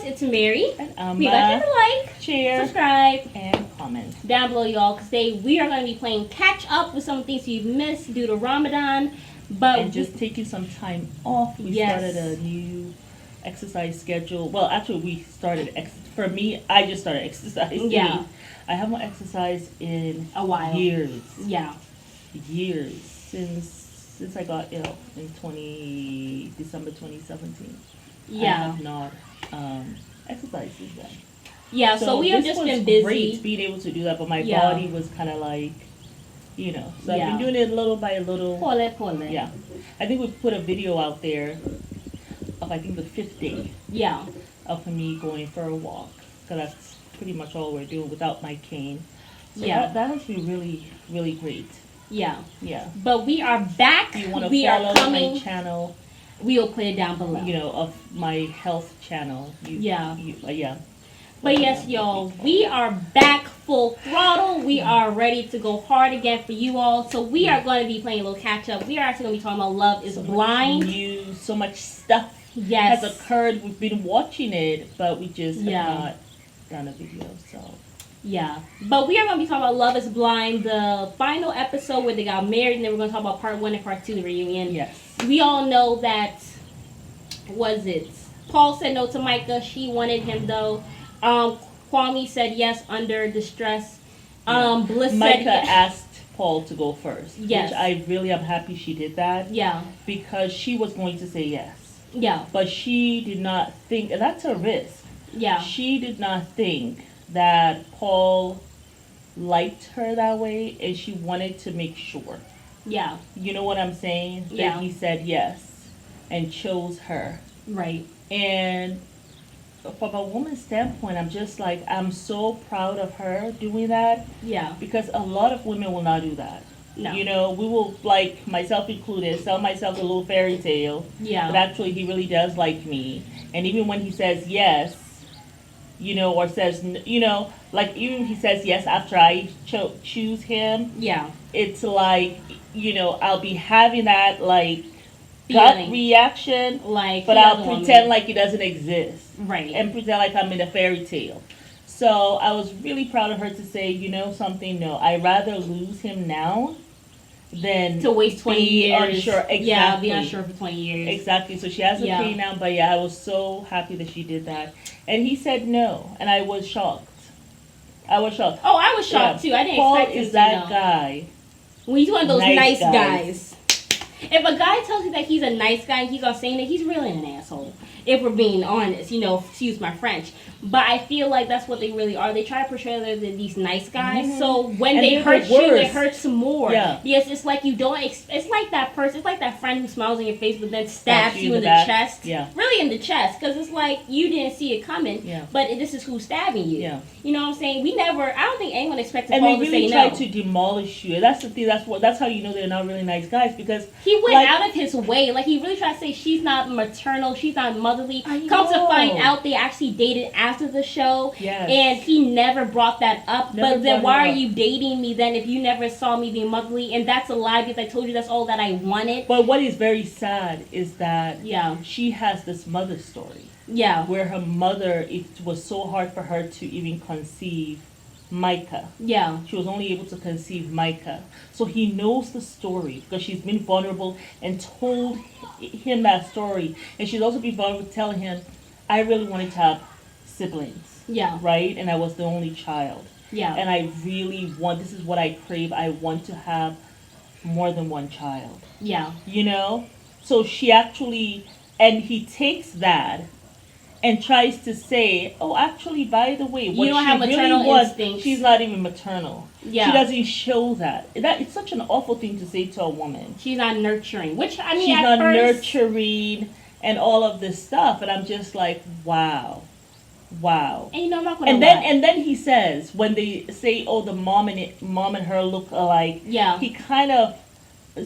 it's Mary. And We like to like, share, subscribe, and comment down below, y'all. Because today we are going to be playing catch up with some things you've missed due to Ramadan. But and just taking some time off. We started a new exercise schedule. Well, actually, we started. For me, I just started exercising. Yeah. I haven't exercised in a while. Years. Yeah. Years since I got ill in December 2017. Yeah. I have not exercised since then. Yeah, so we have just been busy. Great being able to do that, but my body was kind of like, so I've been doing it little by little. Pole. Yeah. I think we put a video out there of, I think, the 5th day. Yeah. Of me going for a walk. Because that's pretty much all we're doing without my cane. So that has been really, really great. Yeah. Yeah. But we are back. If you want to follow my channel. We will put it down below. Of my health channel. Yeah. But yes, y'all, we are back full throttle. We are ready to go hard again for you all. So we are going to be playing a little catch up. We are actually going to be talking about Love is Blind. So much stuff has occurred. We've been watching it, but we just have not done a video. So yeah, but we are going to be talking about Love is Blind, the final episode where they got married, and then we're going to talk about part 1 and part 2, the reunion. Yes. We all know that, Paul said no to Micah. She wanted him, though. Kwame said yes under distress. Bliss Micah said yes. asked Paul to go first. Yes. Which I really am happy she did that. Yeah. Because she was going to say yes. Yeah. But she did not think, and that's a risk. Yeah. She did not think that Paul liked her that way, and she wanted to make sure. Yeah. You know what I'm saying? Yeah. That he said yes and chose her. Right. And from a woman's standpoint, I'm just like, I'm so proud of her doing that. Yeah. Because a lot of women will not do that. No. We will, like, myself included, sell myself a little fairy tale. Yeah. But actually, he really does like me. And even when he says yes, or says, like, even if he says yes after I choose him. Yeah. It's like, I'll be having that, like, gut reaction, but I'll pretend like it doesn't exist. Right. And pretend like I'm in a fairy tale. So I was really proud of her to say, something, no, I'd rather lose him now than to waste 20 years. Unsure. Exactly. Yeah, be unsure for 20 years. Exactly. So she has a pain now, but yeah, I was so happy that she did that. And he said no, and I was shocked. Oh, I was shocked too. I didn't expect him to. Paul is that guy. Well, he's one of those nice guys. If a guy tells you that he's a nice guy and he's not saying that, he's really an asshole. If we're being honest, excuse my French. But I feel like that's what they really are. They try to portray them as these nice guys. Mm-hmm. So when they hurt you, it hurts more. Yeah. Yes, it's like you don't. It's like that person. It's like that friend who smiles in your face but then stabs you in the chest. Yeah. Really in the chest, because it's like you didn't see it coming. Yeah. But this is who's stabbing you. Yeah. You know what I'm saying? I don't think anyone expected Paul to say no. And they really try to demolish you. That's the thing. That's how you know they're not really nice guys, because he went out of his way. Like, he really tried to say she's not maternal, she's not motherly. Come to find out, they actually dated after the show. Yes. And he never brought that up. But then why are you dating me then if you never saw me being motherly? And that's a lie, because I told you that's all that I wanted. But what is very sad is that she has this mother story. Yeah. Where her mother, it was so hard for her to even conceive Micah. Yeah. She was only able to conceive Micah. So he knows the story because she's been vulnerable and told him that story. And she's also been vulnerable telling him, I really wanted to have siblings. Yeah. Right? And I was the only child. Yeah. And I really this is what I crave. I want to have more than one child. Yeah. So she actually, and he takes that and tries to say, oh, actually, by the way, what you don't have maternal instincts. She's not even maternal. Yeah. She doesn't show that. It's such an awful thing to say to a woman. She's not nurturing. Which, I mean, she's not nurturing and all of this stuff. And I'm just like, wow. And I'm not gonna and then he says, when they say, oh, the mom and her look alike. Yeah. He kind of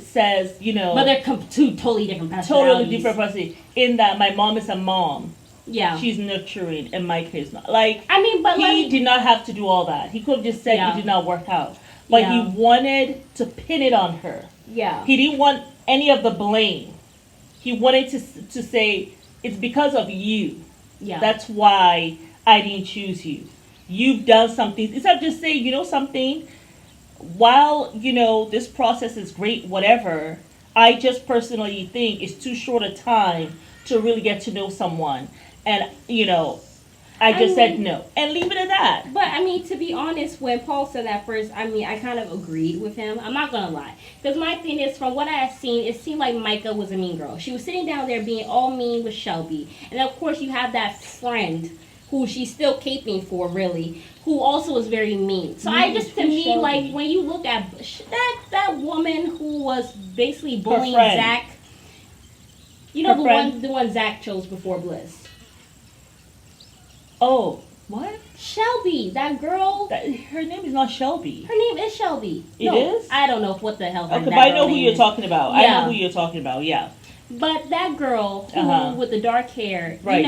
says, but they're two totally different personalities. Totally different personalities. In that my mom is a mom. Yeah. She's nurturing, and Mike is not. Like, I mean, but he did not have to do all that. He could have just said it did not work out. But he wanted to pin it on her. Yeah. He didn't want any of the blame. He wanted to say, it's because of you. Yeah. That's why I didn't choose you. You've done something. Instead of just saying, you know something, while, this process is great, whatever, I just personally think it's too short a time to really get to know someone. And, I just said no. And leave it at that. But I mean, to be honest, when Paul said that first, I mean, I kind of agreed with him. I'm not gonna lie, because my thing is, from what I had seen, it seemed like Micah was a mean girl. She was sitting down there being all mean with Shelby, and then of course you have that friend who she's still caping for, really, who also was very mean. So I just, to me, Shelby? like, when you look at that woman who was basically bullying friend. Zach, Her the friend? one Zach chose before Bliss. Oh, what? Shelby, that girl. Her name is not Shelby. Her name is Shelby. It is? I don't know what the hell her Okay, that but I girl know who name you're is. talking about. I Yeah. know who you're talking about, yeah. But that girl who, Uh-huh. with the dark hair, Right.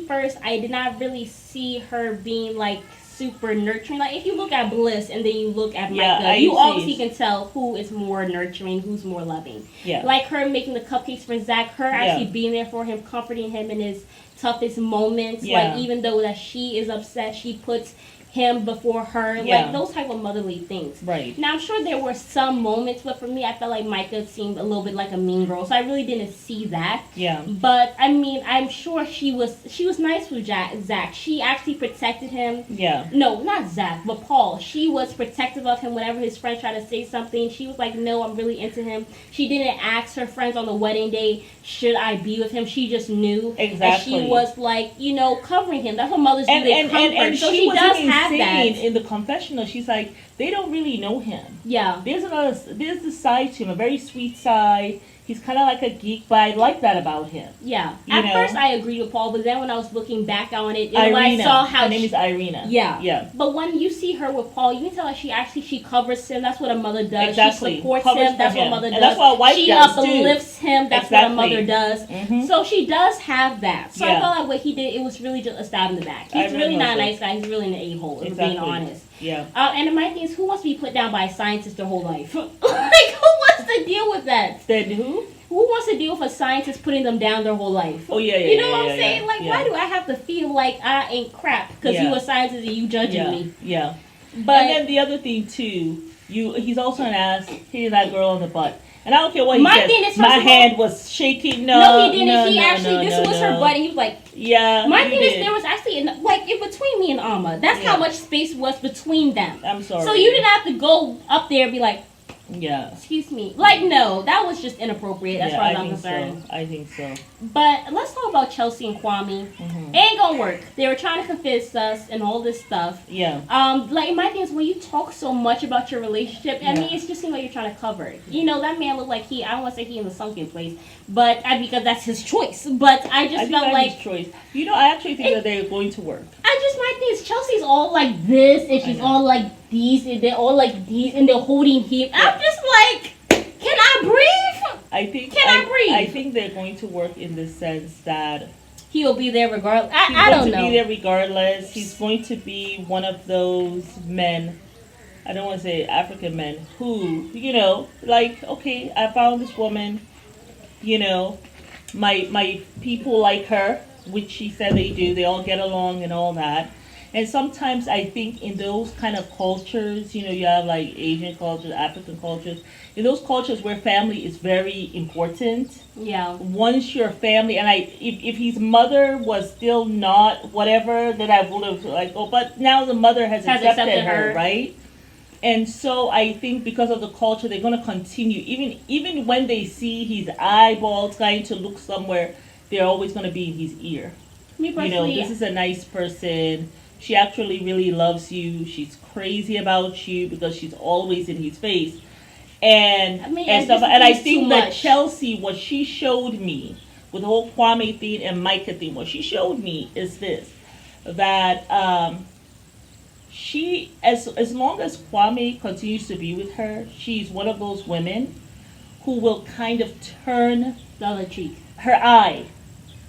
first, I did not really see her being like super nurturing. Like, if you look at Bliss and then you look at Yeah, Micah, I you see. obviously can tell who is more nurturing, who's more loving. Yeah. Like her making the cupcakes for Zach, her actually being there for him, comforting him in his toughest moments. Yeah. Like, even though that she is upset, she puts him before her. Yeah. Like, those type of motherly things. Right. Now, I'm sure there were some moments, but for me, I felt like Micah seemed a little bit like a mean girl, so I really didn't see that. Yeah. But I mean, I'm sure she was nice with Zach. She actually protected him. Yeah. No, not Zach, but Paul. She was protective of him whenever his friend tried to say something. She was like, "No, I'm really into him." She didn't ask her friends on the wedding day, "Should I be with him?" She just knew. Exactly. And she was like, covering him. That's what mothers do. They comfort. And so she she was does even have saying that. in the confessional, she's like, they don't really know him. Yeah. There's the side to him, a very sweet side. He's kind of like a geek, but I like that about him. Yeah. You At know? first, I agreed with Paul, but then when I was looking back on it, Irina. I saw how her name is Irina. Yeah. Yeah. But when you see her with Paul, you can tell that she covers him. That's what a mother does. Exactly. She supports Covers him. for That's what him. a mother And does. that's what a wife she does, too. uplifts him. That's Exactly. what a mother does. Mhm. So she does have that. So I Yeah. felt like what he did, it was really just a stab in the back. I He's really really not a also- nice guy. He's really an a-hole, if we're Exactly. being honest. Yeah. And my thing is, who wants to be put down by a scientist their whole life? Like, who wants to deal with that? Then who? Who wants to deal with a scientist putting them down their whole life? Oh, yeah, yeah, You know yeah, what I'm yeah, saying? yeah, Like, yeah. why do I have to feel like I ain't crap because Yeah. you a scientist and you judging Yeah. me? Yeah. But And then the other thing too, he's also an ass hitting that girl on the butt. And I don't care what he My says. thing is, My first of all- hand was shaking. no, he didn't. No, he no, actually, no, this no, was no. her butt, and he was like, Yeah. my you thing did. is, there was actually, in between me and Alma, that's Yeah. how much space was between them. I'm sorry. So you didn't have to go up there and be like, Yeah. excuse me. Like, no, that was just inappropriate as Yeah, far as I I'm think concerned. so. I think so. But let's talk about Chelsea and Kwame. Mhm. It ain't gonna work. They were trying to convince us and all this stuff. Yeah. Like, my thing is, when you talk so much about your relationship, I mean, it just seems like you're trying to cover it. That man looked like I don't want to say he in the sunken place, but because that's his choice. But I just I think felt that's like, his choice. I actually think that they're going to work. my thing is, Chelsea's all like this, and she's all like these, and they're all like these, and they're holding him. I'm just like, can I breathe? I think. Can I breathe? I think they're going to work in the sense that He'll be there regardless. he's I going don't to know. be there regardless. He's going to be one of those men. I don't want to say African men who, like, okay, I found this woman. My people like her, which she said they do. They all get along and all that. And sometimes I think in those kind of cultures, you have like Asian cultures, African cultures, in those cultures where family is very important. Yeah. Once your family, and if his mother was still not whatever, then I would have but now the mother has accepted her, right? And so I think because of the culture, they're going to continue. Even when they see his eyeballs trying to look somewhere, they're always going to be in his ear. Me personally, This is a nice person. She actually really loves you. She's crazy about you because she's always in his face. And stuff. And I think that Chelsea, what she showed me with the whole Kwame thing and Micah thing, what she showed me is this, that she, as long as Kwame continues to be with her, she's one of those women who will kind of turn the other cheek, her eye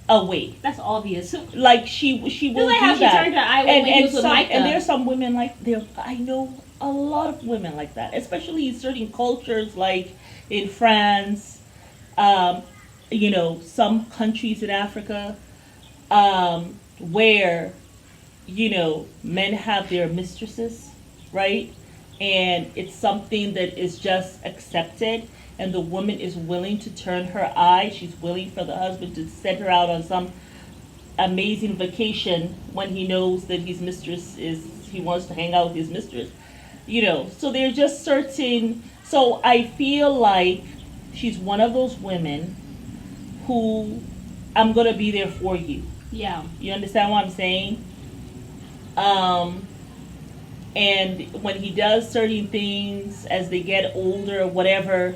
away. That's obvious. Like she will Just like do how she that. turned her eye away when he was with Micah. And there's some women like there. I know a lot of women like that, especially in certain cultures, like in France, some countries in Africa. where, men have their mistresses, right? And it's something that is just accepted, and the woman is willing to turn her eye. She's willing for the husband to send her out on some amazing vacation when he knows that he wants to hang out with his mistress. So there's just certain, so I feel like she's one of those women who, I'm going to be there for you. Yeah. You understand what I'm saying? And when he does certain things as they get older or whatever,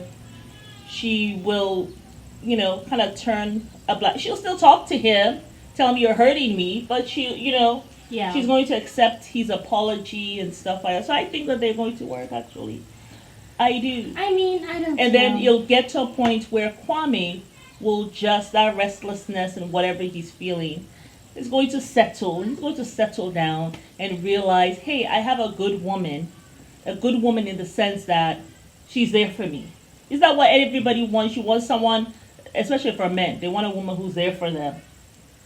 she will, kind of turn a black. She'll still talk to him, tell him you're hurting me, but Yeah. she's going to accept his apology and stuff like that. So I think that they're going to work, actually. I do. I mean, I don't know. And then you'll get to a point where Kwame will just, that restlessness and whatever he's feeling is going to settle. He's going to settle down and realize, hey, I have a good woman in the sense that she's there for me. Is that what everybody wants? You want someone, especially for men, they want a woman who's there for them,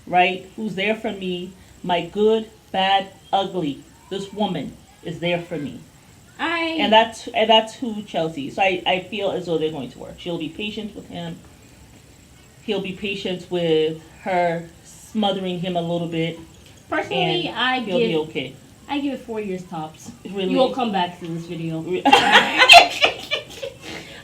right? Who's there for me, my good, bad, ugly. This woman is there for me. And that's who Chelsea is. So I feel as though they're going to work. She'll be patient with him. He'll be patient with her, smothering him a little bit. Personally, he'll be okay. I give it 4 years tops. Really? You will come back to this video.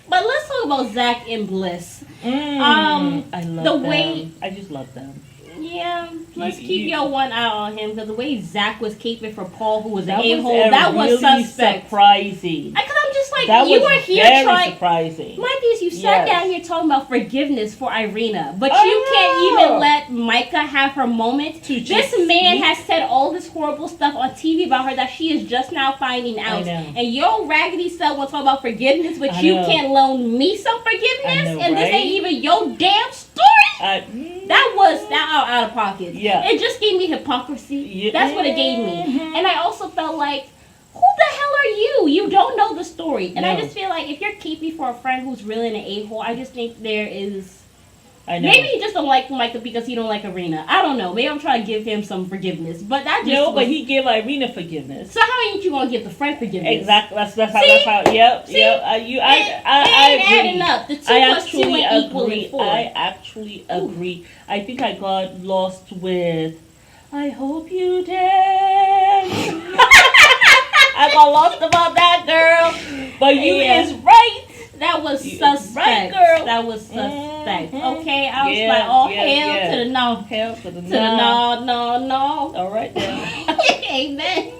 But let's talk about Zach and Bliss. I love the them. way I just love them. Yeah, let's keep your one eye on him, because the way Zach was caping for Paul, who was an a-hole, that that was was really suspect. Surprising. Because I'm just like, That you was were here very trying. surprising. My thing is, you sat down here talking about forgiveness for Irina, but I you know. can't even let Micah have her moment. To This just man speak. has said all this horrible stuff on TV about her that she is just now finding out. I know. And your raggedy self will talk about forgiveness, but I you know. can't loan me some forgiveness, I know, and this right? ain't even your damn story. That was out of pocket. Yeah. It just gave me hypocrisy. Yeah. That's what it gave me. And I also felt like, who the hell are you? You don't know the story. And I No. just feel like if you're keeping for a friend who's really an a-hole, I just think there is... I know. Maybe you just don't like Micah because he don't like Irina. I don't know. Maybe I'm trying to give him some forgiveness. But that just but he gave Irina forgiveness. So how ain't you going to give the friend forgiveness? Exactly. That's See? how. Yep. See? Yep. I ain't agree. adding up. The 2 I plus 2 actually ain't equaling agree. 4. I actually agree. I think I got lost with, I hope you dance. I got lost about that, girl. But you is right. That was You suspect. right, girl. That was suspect. Mhm. Okay, I was Yeah, like, oh, yeah, hell yeah. to the no. Hell to the To the no. All right then. Amen.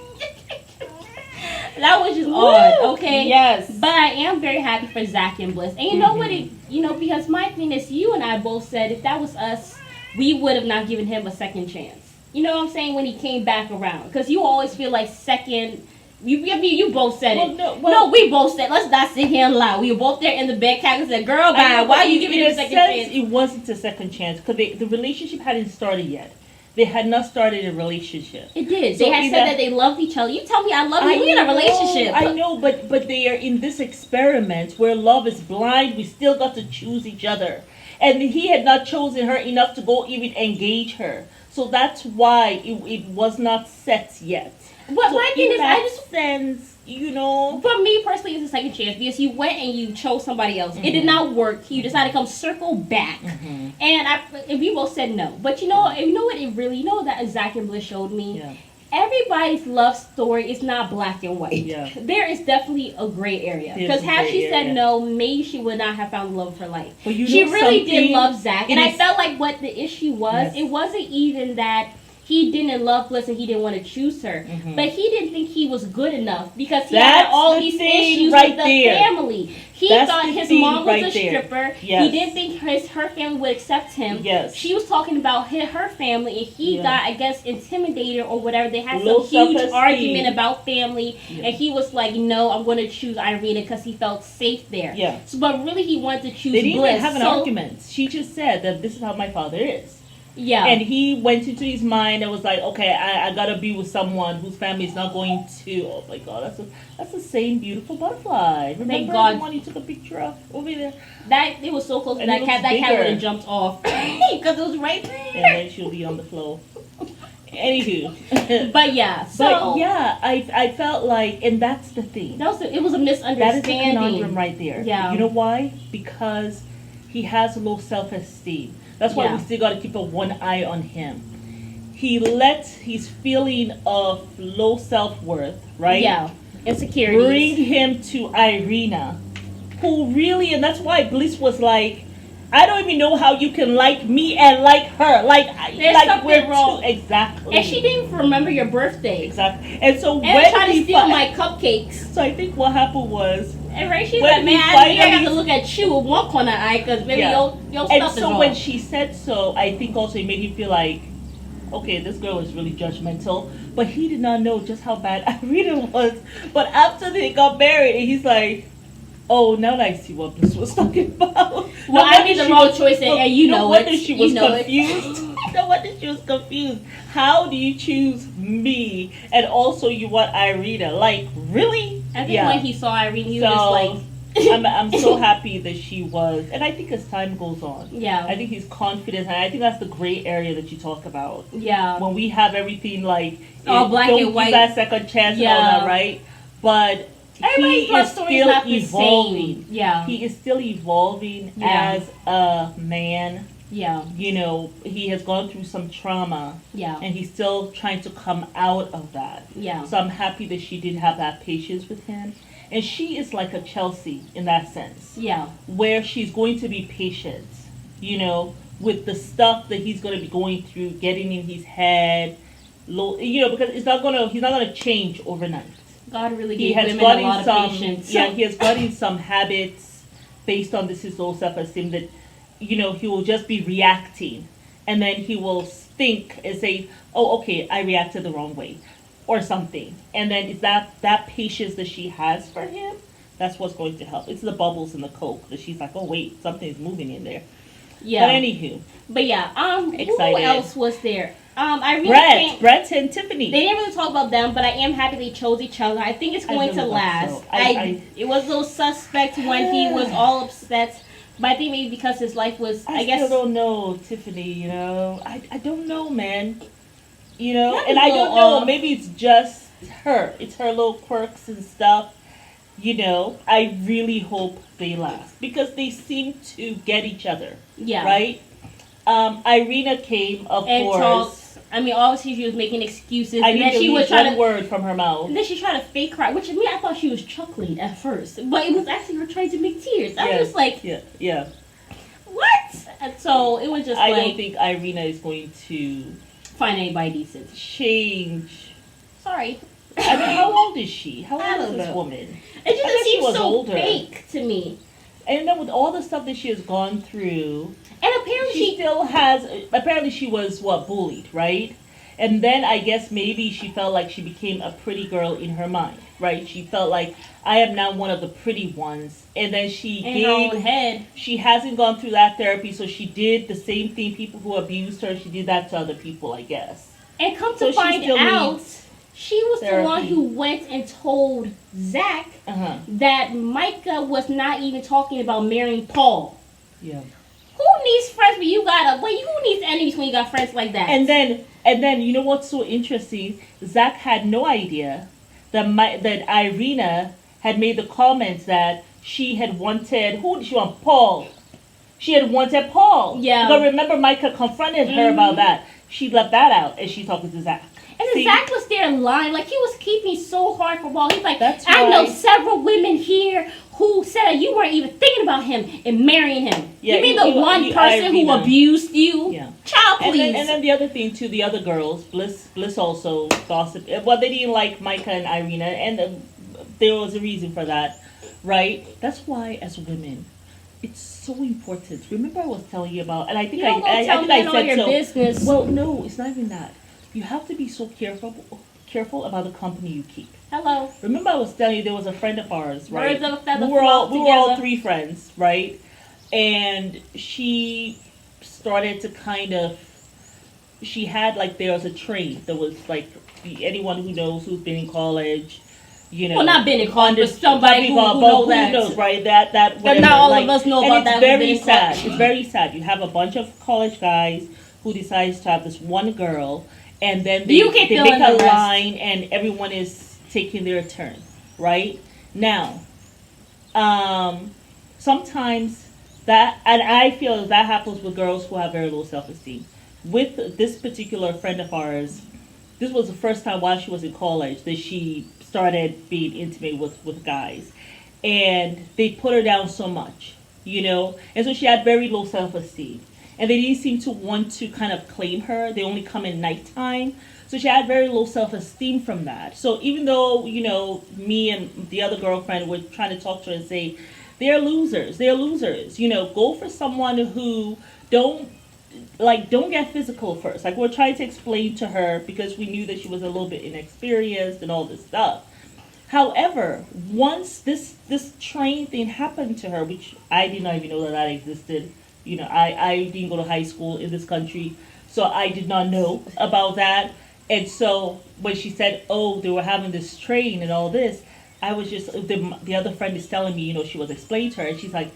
That was just odd, okay? Yes. But I am very happy for Zach and Bliss. And you know what because my thing is, you and I both said if that was us, we would have not given him a second chance. You know what I'm saying? When he came back around. Because you always feel like second... You both said it. No, we both said, let's not sit here and lie. We were both there in the bed and said, girl, bye. Why are you giving him a second chance? It wasn't a second chance because the relationship hadn't started yet. They had not started a relationship. It did. So they had said that they loved each other. You tell me I love you. We in a relationship. I know, but they are in this experiment where love is blind. We still got to choose each other. And he had not chosen her enough to go even engage her. So that's why it was not set yet. But so my thing is, I just sense, for me personally, it's a second chance because you went and you chose somebody else. It did not work. You decided to come circle back, and we both said no. But you know what? That Zach and Bliss showed me. Yeah. Everybody's love story is not black and white. Yeah. There is definitely a gray area. Because had she said no, maybe she would not have found the love of her life. But she really did love Zach. And I felt like what the issue was, Yes. it wasn't even that he didn't love Bliss and he didn't want to choose her. But he didn't think he was good enough because he had all these issues with the family. He thought his mom was a stripper. Yes. He didn't think her family would accept him. Yes. She was talking about her family, and he got, I guess, intimidated or whatever. They had Low some huge self-esteem. argument about family, and he was like, no, I'm going to choose Irina because he felt safe there. Yeah. So, but really, he wanted to choose They didn't Bliss. even have an argument. She just said that this is how my father is. Yeah. And he went into his mind and was like, okay, I gotta be with someone whose family is not going to. Oh my God, that's the same beautiful butterfly. Remember God. the one he took a picture of over there? That it was so close to And that it cat. looks That cat bigger. would have jumped off because it was right there. And then she'll be on the floor. Anywho. But yeah, so But yeah, I felt like, and that's the thing. it was a That is a misunderstanding. conundrum right there. Yeah. You know why? Because he has low self-esteem. That's why Yeah. we still got to keep one eye on him. He lets his feeling of low self-worth, right? Yeah, insecurities. Bring him to Irina, who really, and that's why Bliss was like, I don't even know how you can like me and like her. There's like something we're wrong. Exactly. And she didn't even remember your birthday. Exactly. And so And when tried to he steal my cupcakes. so I think what happened was, And right, she's when like, man, he I think I finally- got to look at you with one corner eye because maybe Yeah. your and stuff is so wrong. when she said so, I think also it made him feel like, okay, this girl is really judgmental. But he did not know just how bad Irina was. But after they got married, and he's like, oh, now I see what Bliss was talking about. Well, I made the wrong choice, and you know no wonder it. she was You know it. confused. No wonder she was confused. How do you choose me and also you want Irina? Like, really? I think when he saw Irene, he was So, just like, I'm so happy that she was, and I think as time goes on, yeah, I think he's confident, and I think that's the gray area that you talk about. yeah, When we have everything like all black don't and white. give that second chance and all Yeah. that, right? But Everybody's he love is story is still not the evolving. same. Yeah, He is still evolving Yeah. as a man. yeah, You know, he has gone through some trauma, yeah, and he's still trying to come out of that. yeah, So I'm happy that she did have that patience with him. And she is like a Chelsea in that sense, yeah, where she's going to be patient, you know, with the stuff that he's going to be going through, getting in his head, you know, because he's not gonna change overnight. God really He gave has women a gotten lot some, of patience. yeah, he has gotten some habits based on his low self-esteem that, you know, he will just be reacting, and then he will think and say, oh, okay, I reacted the wrong way, or something. And then it's that patience that she has for him, that's what's going to help. It's the bubbles in the Coke that she's like, oh wait, something's moving in there. Yeah. But anywho, But yeah, who Excited. else was there? I really think Brett and Tiffany. they didn't really talk about them, but I am happy they chose each other. I think it's I going really to hope last. so. I- It was a little suspect when he was all upset, but I think maybe because his life was, I guess, still don't know Tiffany. You know, I don't know, man. You know, That and is I a don't little know. off. Maybe it's just her. It's her little quirks and stuff. You know, I really hope they last because they seem to get each other. yeah, Right. Irina came, of and course. talked. I mean, obviously she was making excuses, I and need then to she leave was trying one to. word from her mouth. And then she tried to fake cry, which to me I thought she was chuckling at first, but it was actually her trying to make tears. I was just like, Yeah. what? And so it was just I like, don't think Irina is going to find anybody decent. change. Sorry. I mean, how old is she? How I old is don't this know. woman? It I just thought she seems was so older. fake to me. And then with all the stuff that she has gone through, And apparently she still has. Apparently, she was bullied, right? And then I guess maybe she felt like she became a pretty girl in her mind, right? She felt like I am now one of the pretty ones, and then she in her own head. She hasn't gone through that therapy, so she did the same thing. People who abused her, she did that to other people, I guess. And come So to she find still out, needs she was the therapy. one who went and told Zach Uh-huh. that Micah was not even talking about marrying Paul. Yeah. Who needs friends when you got who needs enemies when you got friends like that? And then you know what's so interesting? Zach had no idea that Irina had made the comment that she had wanted, who did she want? Paul. She had wanted Paul. Yeah. But remember, Micah confronted her about that. She left that out, and she's talking to Zach. And then See? Zach was there lying, like he was keeping so hard for Paul. He's like, That's I know why- several women here who said you weren't even thinking about him and marrying him. Yeah, you mean you- the you- one you- person who Irina. abused you? Yeah. Child, please. And then the other thing too, the other girls, Bliss also gossiped. Well, they didn't like Micah and Irina, and there was a reason for that, right? That's why as women, it's so important. Remember I was telling you about, and I think You don't go I tell think men I all said your so. business. Well, no, it's not even that. You have to be so careful about the company you keep. Hello. Remember I was telling you there was a friend of ours, right? Birds of a feather we were all flock together. 3 friends, right? And she started to kind of she had like there was a train that was like anyone who knows who's been in college, you know. Well, not been in college, but somebody who knows that. Knows, right? That But not all of us know about that. It's very sad. It's very sad. You have a bunch of college guys who decides to have this one girl, and then they make a line, and everyone is taking their turn, right? Now, sometimes that, and I feel that happens with girls who have very low self-esteem. With this particular friend of ours, this was the first time while she was in college that she started being intimate with guys. And they put her down so much, you know? And so she had very low self-esteem. And they didn't seem to want to kind of claim her. They only come in nighttime. So she had very low self-esteem from that. So even though, you know, me and the other girlfriend were trying to talk to her and say, they're losers. They're losers. You know, go for someone who don't get physical first. Like, we're trying to explain to her because we knew that she was a little bit inexperienced and all this stuff. However, once this train thing happened to her, which I did not even know that existed. You know, I didn't go to high school in this country, so I did not know about that. And so when she said, oh, they were having this train and all this, I was just, the other friend is telling me, you know, she was explaining to her, and she's like,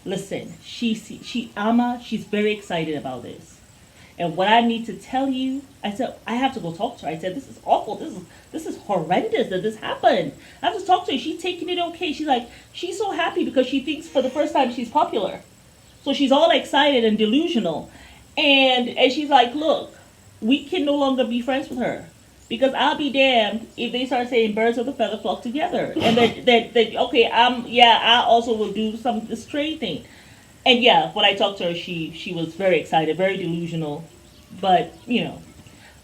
listen, she's very excited about this. And what I need to tell you, I said, I have to go talk to her. I said, this is awful. This is horrendous that this happened. I have to talk to her. She's taking it okay. She's like, she's so happy because she thinks for the first time she's popular. So she's all excited and delusional. And she's like, look, we can no longer be friends with her. Because I'll be damned if they start saying birds of a feather flock together. And okay, I also will do this trade thing. And yeah, when I talked to her, she was very excited, very delusional. But, you know.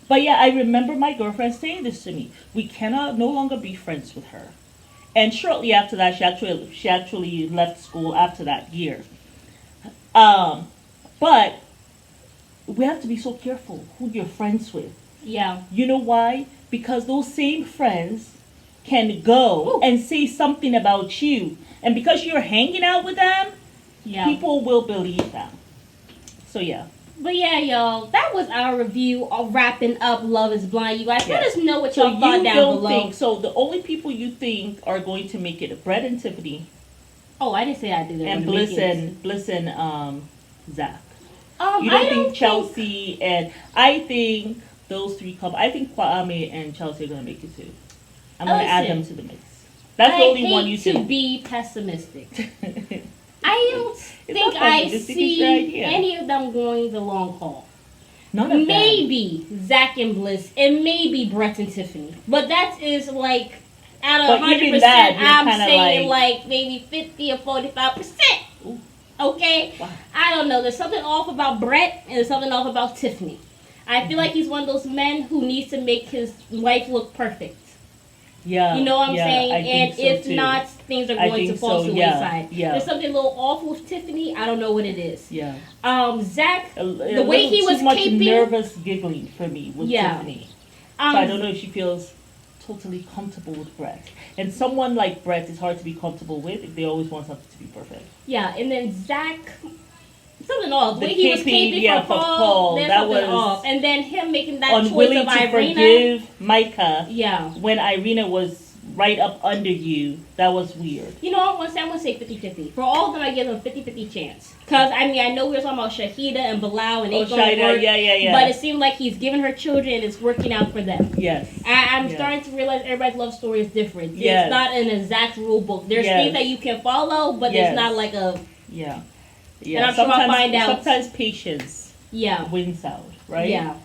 But yeah, I remember my girlfriend saying this to me. We cannot no longer be friends with her. And shortly after that, she actually left school after that year. But we have to be so careful who you're friends with. Yeah. You know why? Because those same friends can go and say something about you. And because you're hanging out with them, people will believe them. So, yeah. But yeah, y'all, that was our review of wrapping up Love is Blind. You guys, let us know what y'all thought down below. So the only people you think are going to make it, Brett and Tiffany. Oh, I didn't say I did that. And Bliss and Zach. You don't think Chelsea and I think those three couple. I think Kwame and Chelsea are going to make it too. I'm going to add them to the mix. That's the only one you think. I hate to be pessimistic. I don't think I see any of them going the long haul. None of them. Maybe Zach and Bliss, and maybe Brett and Tiffany. But that is like, out of 100%, I'm saying like maybe 50 or 45%. Okay? Wow. I don't know. There's something off about Brett, and there's something off about Tiffany. I feel like he's one of those men who needs to make his wife look perfect. Yeah. You know what I'm saying? And if not, things are going to fall to the wayside. Yeah. There's something a little off with Tiffany. I don't know what it is. Yeah. Zach, the way he was keeping nervous giggling for me with Tiffany. So I don't know if she feels totally comfortable with Brett. And someone like Brett is hard to be comfortable with if they always want something to be perfect. Yeah, and then Zach, something off. The way he was caping for Paul, there's something off. And then him making that choice of Irina. Unwilling to forgive Micah when Irina was right up under you. That was weird. You know what? I'm going to say 50-50. For all of them, I give them a 50-50 chance. Because, I mean, I know we were talking about Shahida and Bilal and Shahida, yeah. But it seemed like he's giving her children and it's working out for them. Yes. I'm starting to realize everybody's love story is different. Yes. It's not an exact rule book. There's things that you can follow, but there's not like a... Yeah. And I'm sure I'll find out. Sometimes patience wins out, right? Yeah.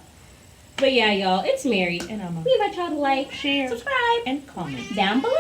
But yeah, y'all, it's Mary. And Emma. We invite y'all to like, share, subscribe, and comment down below.